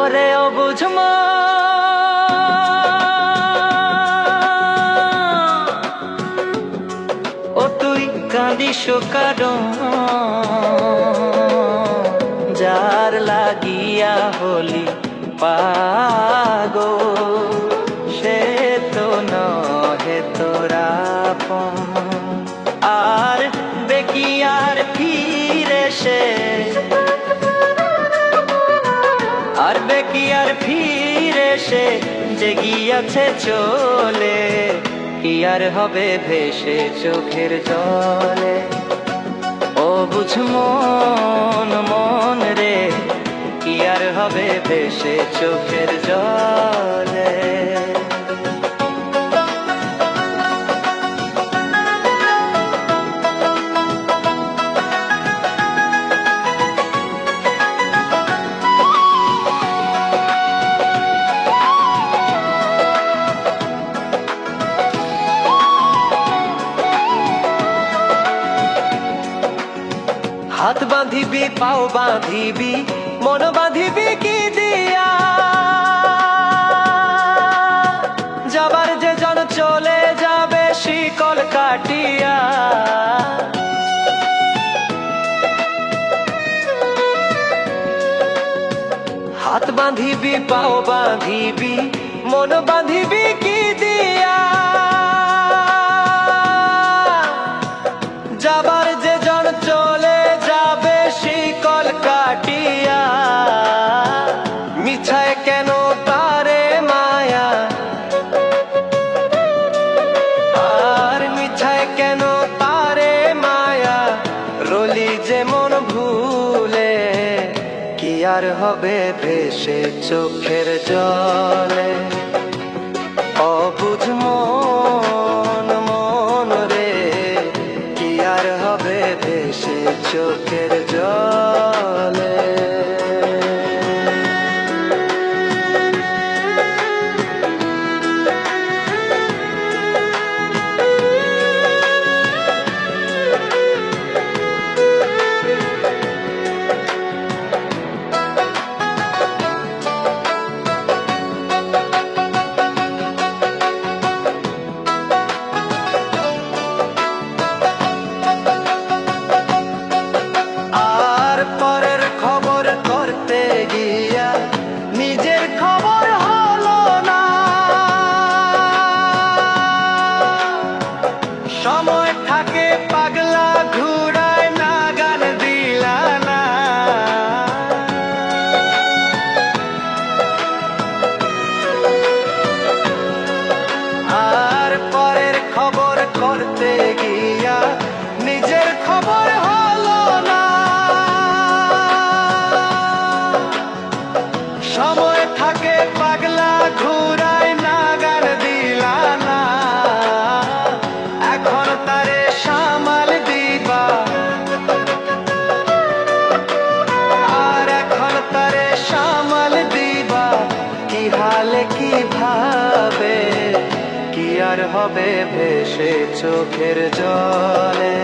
ওরে অবুঝ মন, ও তুই কাঁদিস কারণ যার লাগিয়া হলি পাগল, সে তো নহে তোরা আপন। আর বেকি আর ফিরে সে, আর বেকি আর ফিরে সে যে গিয়াছে চলে, কি আর হবে ভেসে চোখের জলে। ও বুঝ মন, মন রে, কি আর হবে ভেসে চোখের জলে। হাত বাঁধিবি, পাও বাঁধিবি, মন বাঁধিবি কি দিয়া? যাবার যে জন চলে যাবে শিকল কাটিয়া। হাত বাঁধিবি, পাও বাঁধিবি, মন বাঁধিবি কি দিয়া? যাবার যে জন চলে যাবে শিকল কাটিয়া। মিছায় কেন তারে মায়া, আর মিছায় কেন তারে মায়া, রলি যে মন ভুলে, কি আর হবে ভেসে চোখের জলে। অবুঝ মন, মন রে, কি আর হবে ভেসে চোখের জলে। নিজের খবর হলো না, সময় থাকে পাগলা ঘুরায় না, গান দিলা না। আর পরের খবর করতে গিয়া নিজের খবর হলো না, সময় থাকে পাগলা ঘুরায় না, গান দিলা না। এখন তারে সামাল দিবা, আর এখন তারে সামাল দিবা কি হালে, কি ভাবে, কি আর হবে ভেসে চোখের জলে।